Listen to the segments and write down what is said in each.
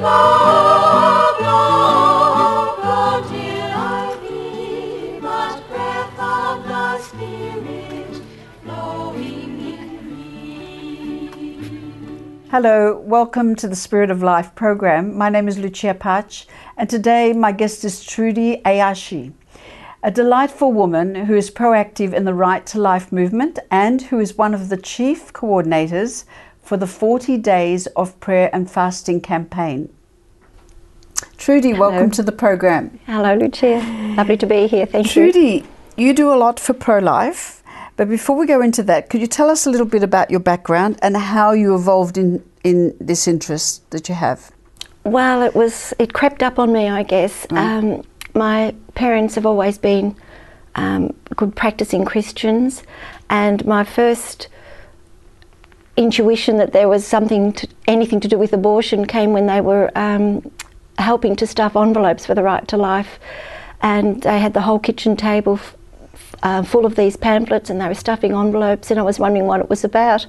love, love, until I feel the breath of the Spirit flowing in me. Hello, welcome to the Spirit of Life program. My name is Lucia Pace, and today my guest is Trudi Aiashi, a delightful woman who is proactive in the Right to Life movement and who is one of the chief coordinators for the 40 Days of Prayer and Fasting campaign. Trudi, Hello. Welcome to the program. Hello, Lucia. Lovely to be here. Thank you. Trudi, you do a lot for pro-life, but before we go into that, could you tell us a little bit about your background and how you evolved in this interest that you have? Well, it crept up on me, I guess. My parents have always been good practicing Christians, and my first intuition that there was anything to do with abortion came when they were helping to stuff envelopes for the Right to Life, and they had the whole kitchen table full of these pamphlets, and they were stuffing envelopes, and I was wondering what it was about,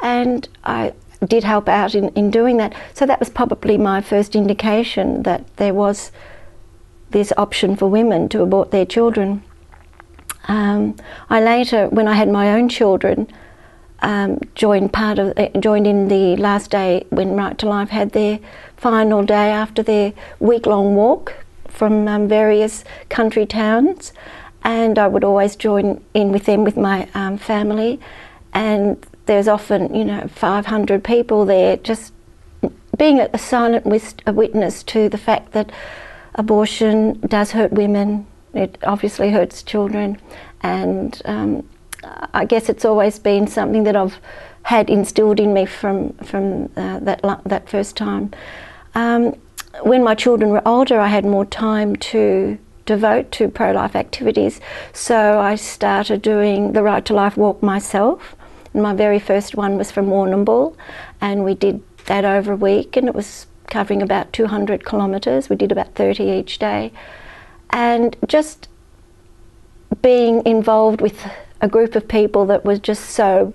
and I did help out in doing that. So that was probably my first indication that there was this option for women to abort their children. I later, when I had my own children, joined in the last day when Right to Life had their final day after their week-long walk from various country towns, and I would always join in with them with my family, and there's often 500 people there, just being a silent witness to the fact that abortion does hurt women. It obviously hurts children, and I guess it's always been something that I've had instilled in me from that first time. When my children were older, I had more time to devote to pro-life activities, so I started doing the Right to Life walk myself. And my very first one was from Warrnambool, and we did that over a week, and it was covering about 200 kilometres. We did about 30 each day, and just being involved with a group of people that was just so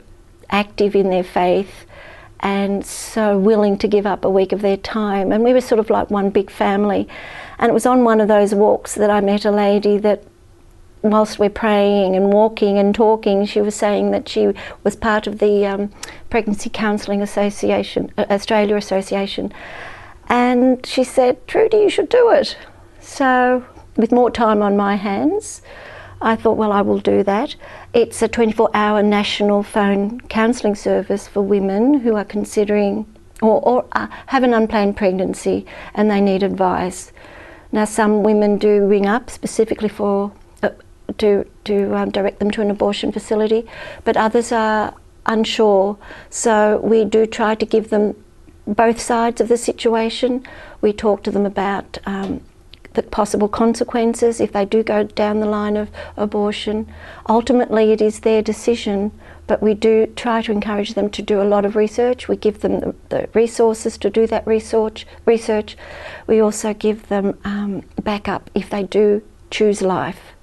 active in their faith and so willing to give up a week of their time, and we were sort of like one big family. And it was on one of those walks that I met a lady that, whilst we're praying and walking and talking, she was saying that she was part of the Pregnancy Counselling Association, Australia Association, and she said, "Trudi, you should do it." So with more time on my hands, I thought, well, I will do that. It's a 24-hour national phone counselling service for women who are considering or have an unplanned pregnancy and they need advice. Now, some women do ring up specifically for to direct them to an abortion facility, but others are unsure. So we do try to give them both sides of the situation. We talk to them about the possible consequences if they do go down the line of abortion. Ultimately, it is their decision, but we do try to encourage them to do a lot of research. We give them the resources to do that research. We also give them backup if they do choose life.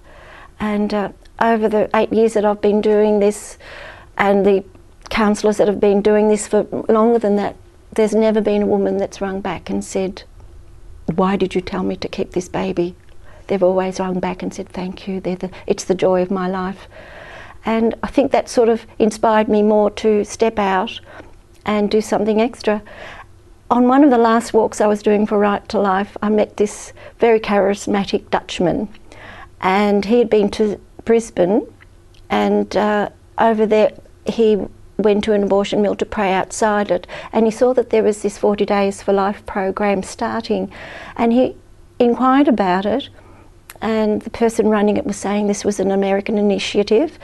And over the 8 years that I've been doing this, and the counsellors that have been doing this for longer than that, there's never been a woman that's rung back and said, "Why did you tell me to keep this baby?" They've always rung back and said, "Thank you, it's the joy of my life." And I think that sort of inspired me more to step out and do something extra. On one of the last walks I was doing for Right to Life, I met this very charismatic Dutchman, and he had been to Brisbane, and over there he went to an abortion mill to pray outside it, and he saw that there was this 40 Days for Life program starting, and he inquired about it, and the person running it was saying this was an American initiative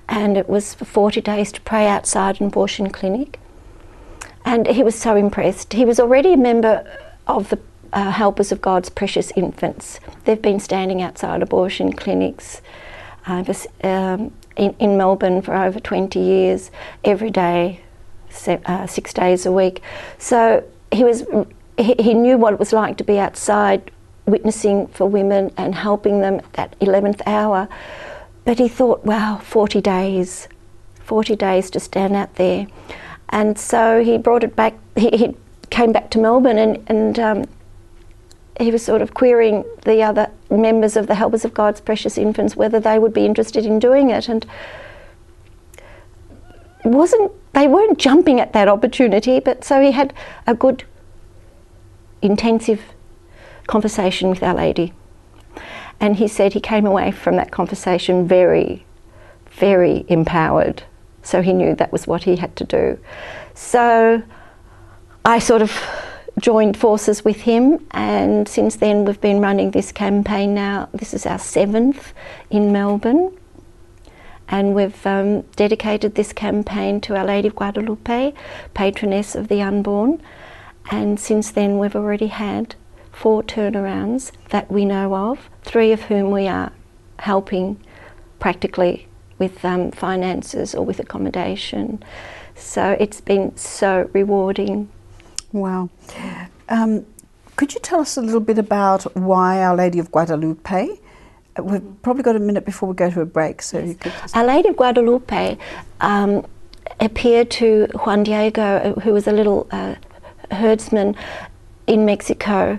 and it was for 40 days to pray outside an abortion clinic, and he was so impressed. He was already a member of the Helpers of God's Precious Infants. They've been standing outside abortion clinics in Melbourne for over 20 years, every day, 6 days a week. So he knew what it was like to be outside witnessing for women and helping them at that 11th hour. But he thought, wow, 40 days to stand out there. And so he brought it back. He came back to Melbourne, and he was sort of querying the other members of the Helpers of God's Precious Infants whether they would be interested in doing it, and they weren't jumping at that opportunity. But so he had a good intensive conversation with Our Lady, and he said he came away from that conversation very, very empowered. So he knew that was what he had to do. So I sort of joined forces with him, and since then we've been running this campaign now. This is our 7th in Melbourne, and we've dedicated this campaign to Our Lady of Guadalupe, patroness of the unborn, and since then we've already had 4 turnarounds that we know of, 3 of whom we are helping practically with finances or with accommodation. So it's been so rewarding. Wow. Could you tell us a little bit about why Our Lady of Guadalupe? We've probably got a minute before we go to a break, so you could... Our Lady of Guadalupe appeared to Juan Diego, who was a little herdsman in Mexico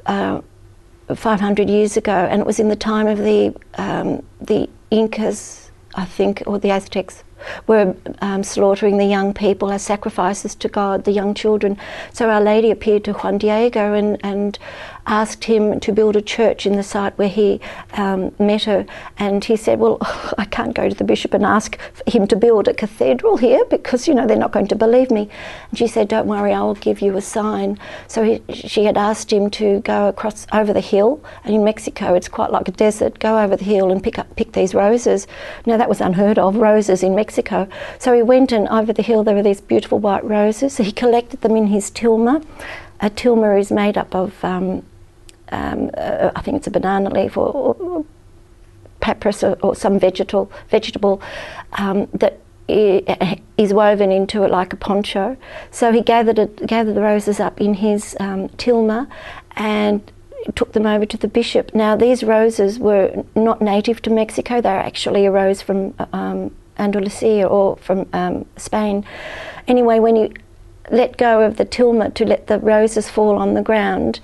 500 years ago, and it was in the time of the Incas, I think, or the Aztecs, were slaughtering the young people as sacrifices to God, the young children. So Our Lady appeared to Juan Diego and asked him to build a church in the site where he met her. And he said, well, I can't go to the bishop and ask him to build a cathedral here because, you know, they're not going to believe me. And she said, don't worry, I will give you a sign. So she had asked him to go across over the hill, and in Mexico it's quite like a desert, go over the hill and pick these roses. Now that was unheard of, roses in Mexico. So he went, and over the hill there were these beautiful white roses. So he collected them in his tilma. A tilma is made up of I think it's a banana leaf or papyrus or some vegetable that is woven into it like a poncho. So he gathered the roses up in his tilma and took them over to the bishop. Now these roses were not native to Mexico, they actually arose from Andalusia or from Spain. Anyway, when you let go of the tilma to let the roses fall on the ground,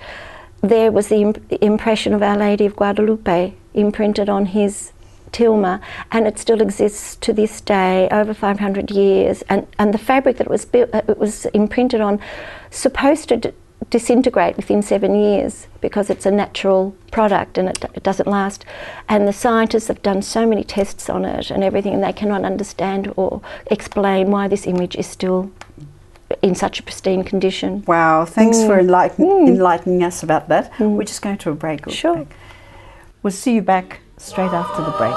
there was the impression of Our Lady of Guadalupe imprinted on his tilma, and it still exists to this day, over 500 years. And the fabric that it was imprinted on, supposed to disintegrate within 7 years because it's a natural product and it doesn't last. And the scientists have done so many tests on it and everything, and they cannot understand or explain why this image is still in such a pristine condition. Wow, thanks for enlightening us about that. We're just going to a break. Sure. We'll see you back straight after the break.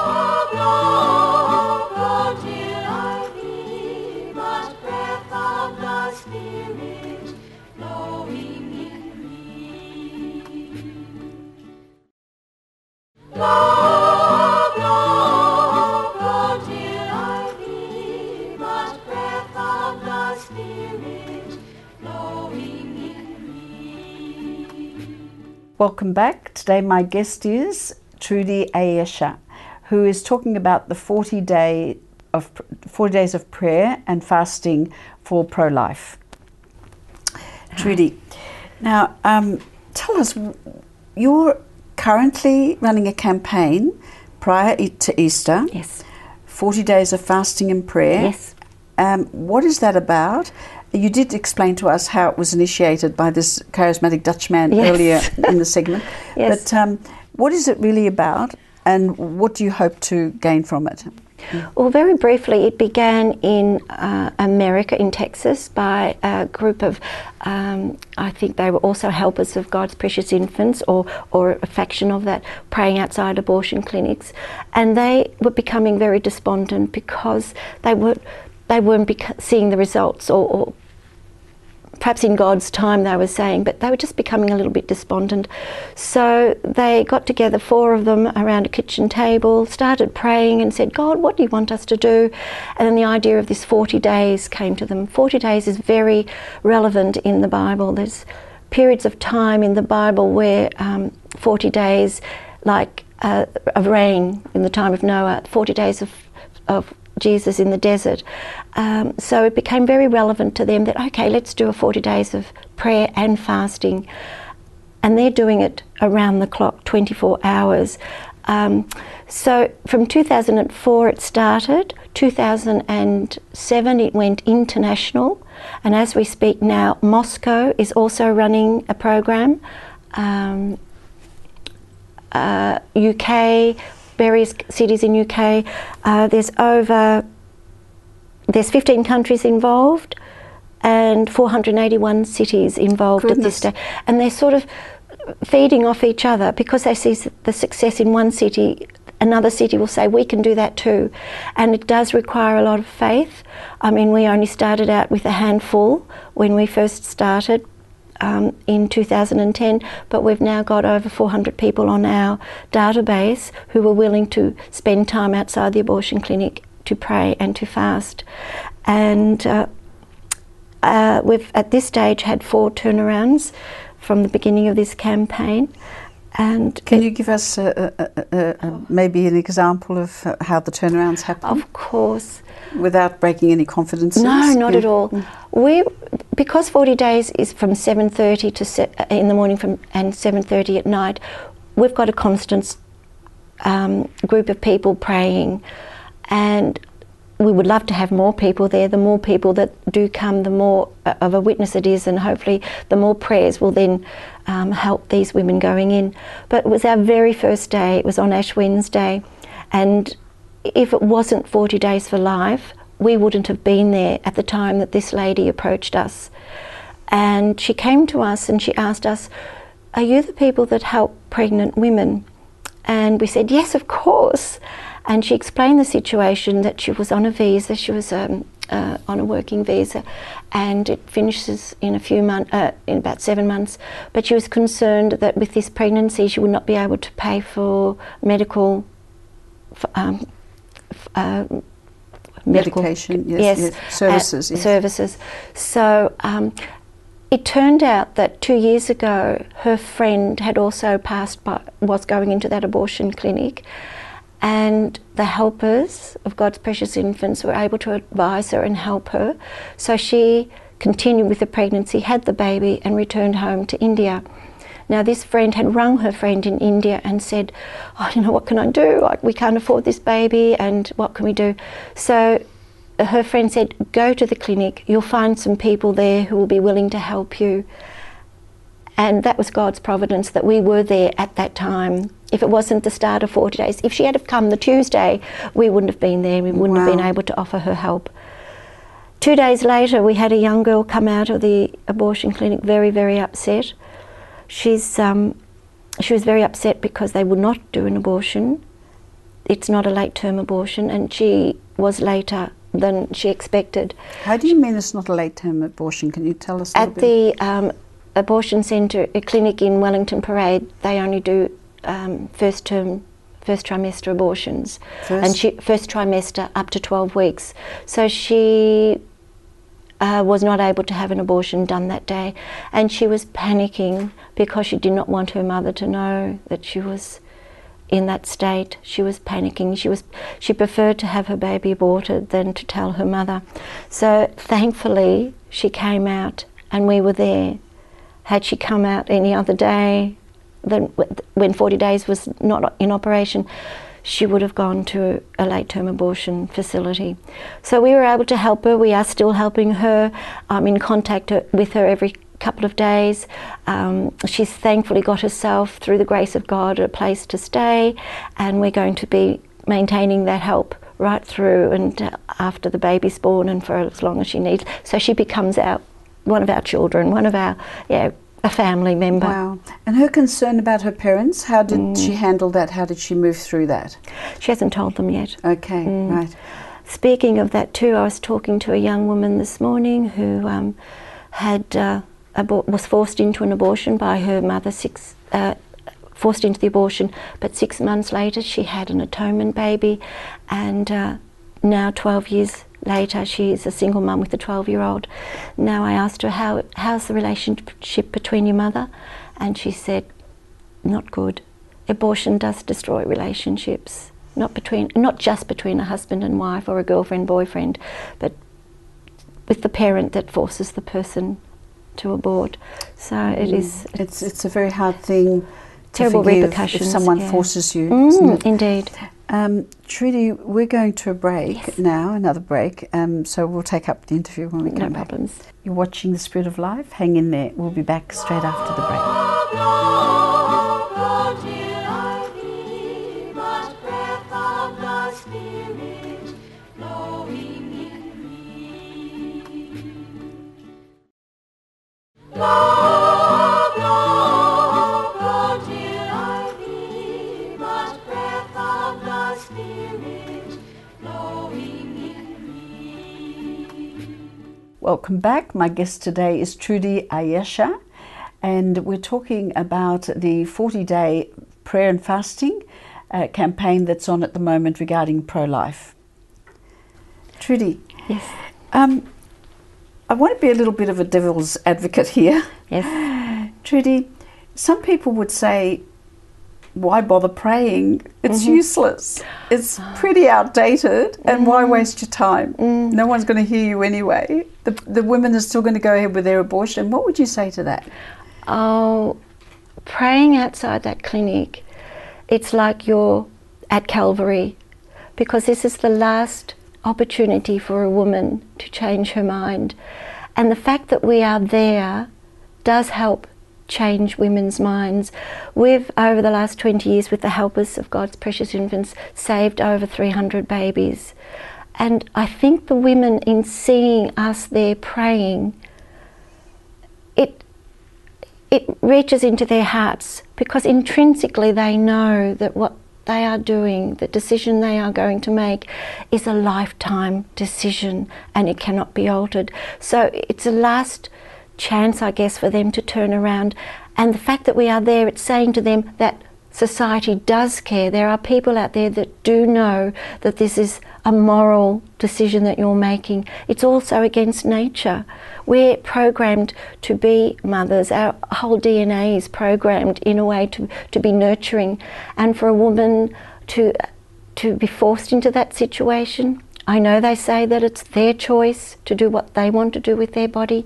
Welcome back. Today my guest is Trudi Aiashi, who is talking about the 40 days of prayer and fasting for pro-life. Trudi, now tell us, you're currently running a campaign prior to Easter. Yes. 40 days of fasting and prayer. Yes. What is that about? You did explain to us how it was initiated by this charismatic Dutchman earlier in the segment. Yes. But what is it really about, and what do you hope to gain from it? Well, very briefly, it began in America, in Texas, by a group of, I think they were also helpers of God's precious infants, or a faction of that, praying outside abortion clinics. And they were becoming very despondent because they weren't seeing the results, or perhaps in God's time they were saying, but they were just becoming a little bit despondent. So they got together, 4 of them, around a kitchen table, started praying and said, God, what do you want us to do? And then the idea of this 40 days came to them. 40 days is very relevant in the Bible. There's periods of time in the Bible where 40 days, like of rain in the time of Noah, 40 days of Jesus in the desert. So it became very relevant to them that, okay, let's do a 40 days of prayer and fasting. And they're doing it around the clock, 24 hours. So from 2004 it started, 2007 it went international, and as we speak now, Moscow is also running a program. UK, various cities in UK. There's 15 countries involved and 481 cities involved at this stage. And they're sort of feeding off each other because they see the success in one city. Another city will say, we can do that too. And it does require a lot of faith. I mean, we only started out with a handful when we first started in 2010, but we've now got over 400 people on our database who were willing to spend time outside the abortion clinic to pray and to fast. And we've at this stage had 4 turnarounds from the beginning of this campaign. And can you give us maybe an example of how the turnarounds happen? Of course. Without breaking any confidences? No, not at all. Because 40 days is from 7:30 in the morning and 7:30 at night, we've got a constant group of people praying, and we would love to have more people there. The more people that do come, the more of a witness it is, and hopefully the more prayers will then help these women going in. But it was our very first day. It was on Ash Wednesday, and if it wasn't 40 Days for Life, we wouldn't have been there at the time that this lady approached us. And she came to us and she asked us, are you the people that help pregnant women? And we said, yes, of course. And she explained the situation, that she was on a visa, she was on a working visa, and it finishes in a few months, in about 7 months. But she was concerned that with this pregnancy she would not be able to pay for medical medication, yes. Services. Services. So it turned out that 2 years ago her friend had also was going into that abortion clinic, and the helpers of God's Precious Infants were able to advise her and help her. So she continued with the pregnancy, had the baby, and returned home to India. Now this friend had rung her friend in India and said, oh, you know, what can I do? Like, we can't afford this baby, and what can we do? So her friend said, go to the clinic, you'll find some people there who will be willing to help you. And that was God's providence that we were there at that time. If it wasn't the start of 40 days, if she had have come the Tuesday, we wouldn't have been there, we wouldn't have been able to offer her help. 2 days later, we had a young girl come out of the abortion clinic very, very upset. She was very upset because they would not do an abortion. It's not a late-term abortion, and she was later than she expected. How do you mean it's not a late-term abortion? Can you tell us a little bit? At the abortion centre, a clinic in Wellington Parade, they only do first trimester abortions. First trimester up to 12 weeks. So she was not able to have an abortion done that day, and she was panicking because she did not want her mother to know that she was in that state. She was panicking. She preferred to have her baby aborted than to tell her mother. So thankfully she came out and we were there. Had she come out any other day, then when 40 days was not in operation, she would have gone to a late-term abortion facility. So we were able to help her. We are still helping her. I'm in contact with her every couple of days. She's thankfully got herself, through the grace of God, a place to stay, and we're going to be maintaining that help right through and after the baby's born and for as long as she needs. So she becomes one of our children, one of our, a family member. Wow. And her concern about her parents, how did she handle that? How did she move through that? She hasn't told them yet. Okay, right. Speaking of that too, I was talking to a young woman this morning who was forced into an abortion by her mother, forced into the abortion, but 6 months later she had an atonement baby, and now 12 years later she's a single mum with a 12-year-old. Now I asked her, how's the relationship between your mother? And she said, not good. Abortion does destroy relationships. not just between a husband and wife or a girlfriend, boyfriend, but with the parent that forces the person to abort. So it is. It's a very hard thing. Terrible to forgive repercussions if someone yeah. forces you. Isn't it? Indeed. Trudy, we're going to a break Yes. now, another break. So we'll take up the interview when we No come back. problems. You're watching The Spirit of Life. Hang in there. We'll be back straight after the break. Go till I be but breath of the Spirit flowing in me. Blow, blow, go till I be but breath of the Spirit flowing in me. Welcome back. My guest today is Trudi Aiashi, and we're talking about the 40-day prayer and fasting campaign that's on at the moment regarding pro-life. Trudy, Yes. I want to be a little bit of a devil's advocate here. Yes. Trudy, some people would say, why bother praying? It's useless. It's pretty outdated, and why waste your time? No one's going to hear you anyway. The women are still going to go ahead with their abortion. What would you say to that? Oh, praying outside that clinic, it's like you're at Calvary, because this is the last opportunity for a woman to change her mind. And the fact that we are there does help change women's minds. We've, over the last 20 years, with the helpers of God's precious infants, saved over 300 babies. And I think the women, in seeing us there praying, it reaches into their hearts, because intrinsically they know that what they are doing, the decision they are going to make, is a lifetime decision and it cannot be altered. So it's a last chance, I guess, for them to turn around. And the fact that we are there, it's saying to them that society does care. There are people out there that do know that this is a moral decision that you're making. It's also against nature. We're programmed to be mothers. Our whole DNA is programmed in a way to be nurturing. And for a woman to be forced into that situation, I know they say that it's their choice to do what they want to do with their body,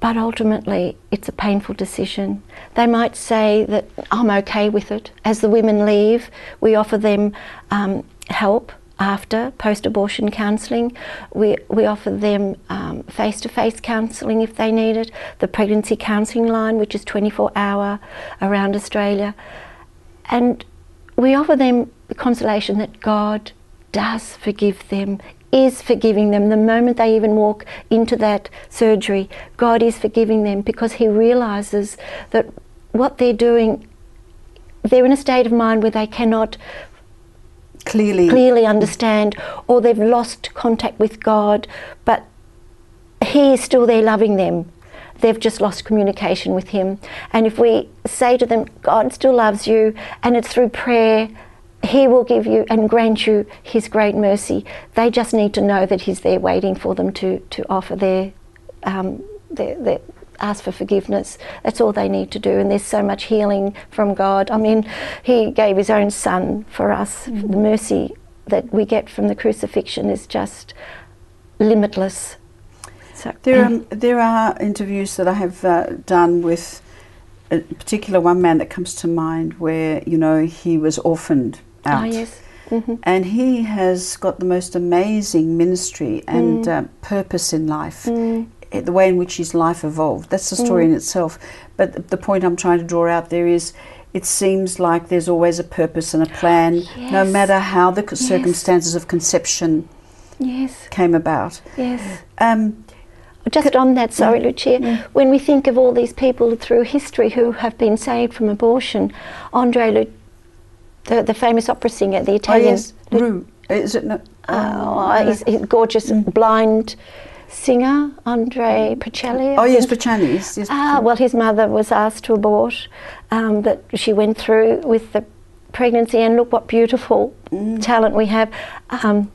but ultimately it's a painful decision. They might say that I'm okay with it. As the women leave, we offer them help after post-abortion counselling. We offer them face-to-face counselling if they need it, the pregnancy counselling line, which is 24-hour around Australia. And we offer them the consolation that God does forgive them, is forgiving them. The moment they even walk into that surgery, God is forgiving them, because He realises that what they're doing, they're in a state of mind where they cannot clearly understand, or they've lost contact with God, but He is still there loving them. They've just lost communication with Him. And if we say to them, God still loves you, and it's through prayer, He will give you and grant you His great mercy. They just need to know that He's there waiting for them to offer their ask for forgiveness. That's all they need to do, and there's so much healing from God. I mean, He gave His own Son for us. The mercy that we get from the crucifixion is just limitless. So There are interviews that I have done with a particular one man that comes to mind where, you know, he was orphaned out. Oh, yes. And he has got the most amazing ministry and purpose in life, the way in which his life evolved. That's the story in itself. But the point I'm trying to draw out there is, it seems like there's always a purpose and a plan, no matter how the circumstances of conception came about. Yes. Just on that, sorry, Lucia, when we think of all these people through history who have been saved from abortion, the famous opera singer, the Italian... Is it not? He's a gorgeous blind singer, Andre Pacelli. Oh, yes, Pacelli. Yes. Well, his mother was asked to abort, but she went through with the pregnancy, and look what beautiful talent we have.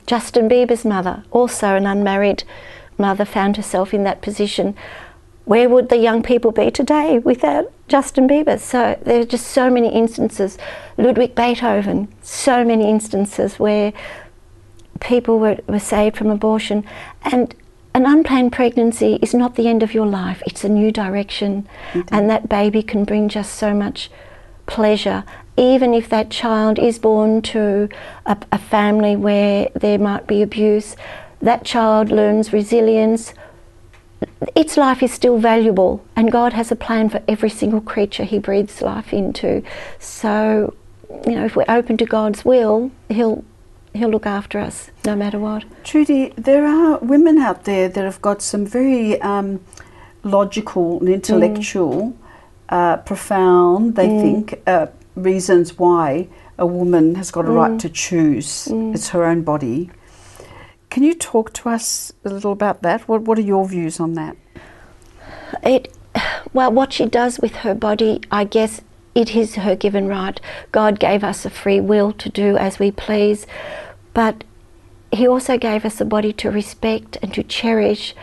Justin Bieber's mother, also an unmarried mother, found herself in that position. where would the young people be today without Justin Bieber? So there are just so many instances. Ludwig Beethoven, so many instances where people were saved from abortion. And an unplanned pregnancy is not the end of your life, it's a new direction. Indeed. And that baby can bring just so much pleasure. Even if that child is born to a family where there might be abuse, that child learns resilience. Its life is still valuable, and God has a plan for every single creature He breathes life into. So, if we're open to God's will, He'll look after us no matter what. Trudi, there are women out there that have got some very logical and intellectual, profound, they think, reasons why a woman has got a right to choose. It's her own body. Can you talk to us a little about that? What are your views on that? Well, what she does with her body, I guess it is her given right. God gave us a free will to do as we please, but He also gave us a body to respect and to cherish.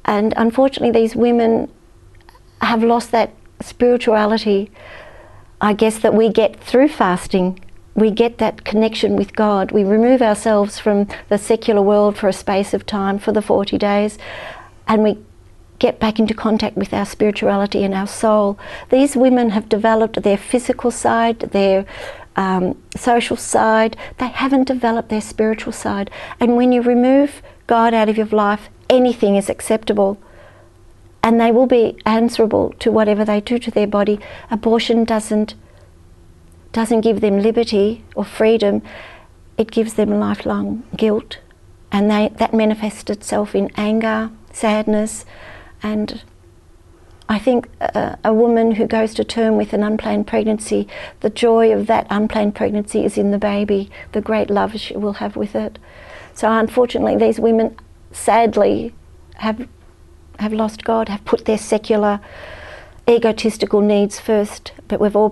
And unfortunately, these women have lost that spirituality, I guess, that we get through fasting. We get that connection with God. We remove ourselves from the secular world for a space of time, for the 40 days, and we get back into contact with our spirituality and our soul. These women have developed their physical side, their social side. They haven't developed their spiritual side. And when you remove God out of your life, anything is acceptable. And they will be answerable to whatever they do to their body. Abortion doesn't give them liberty or freedom. It gives them lifelong guilt. And that manifests itself in anger, sadness. And I think a woman who goes to term with an unplanned pregnancy, the joy of that unplanned pregnancy is in the baby, the great love she will have with it. So unfortunately, these women sadly have lost God, have put their secular, egotistical needs first. But we've all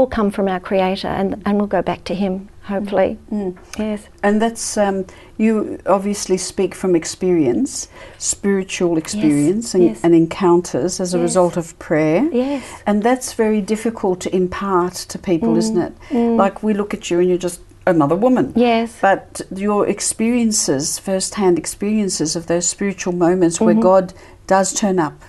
come from our Creator, and we'll go back to Him, hopefully. Yes. And that's you obviously speak from experience, spiritual experience, and encounters as a result of prayer. Yes. And that's very difficult to impart to people, isn't it? Like, we look at you and you're just another woman. Yes. But your experiences, first-hand experiences of those spiritual moments where God does turn up.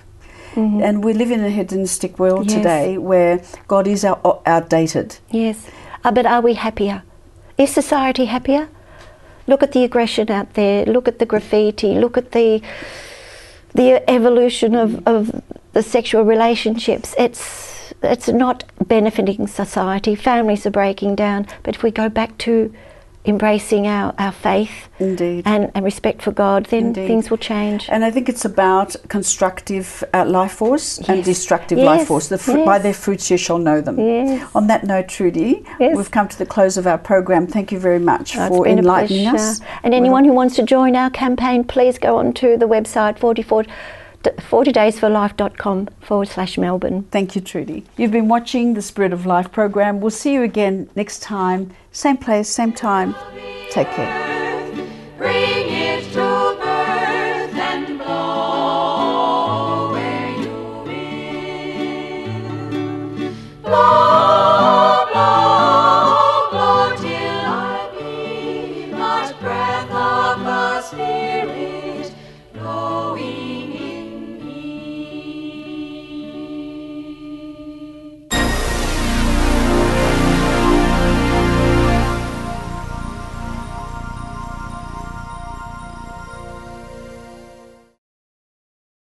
And we live in a hedonistic world today where God is outdated. Yes. But are we happier? Is society happier? Look at the aggression out there. Look at the graffiti. Look at the evolution of the sexual relationships. It's not benefiting society. Families are breaking down. But if we go back to embracing our faith and respect for God, then things will change. And I think it's about constructive life force and destructive life force. By their fruits you shall know them. On that note, Trudi, we've come to the close of our program. Thank you very much for enlightening us. And anyone who wants to join our campaign, please go on to the website 40daysforlife.com/Melbourne. Thank you, Trudi. You've been watching the Spirit of Life program. We'll see you again next time. Same place, same time. Take care. Bring it to birth and blow where you will. Blow, blow, blow till I be but breath of the Spirit.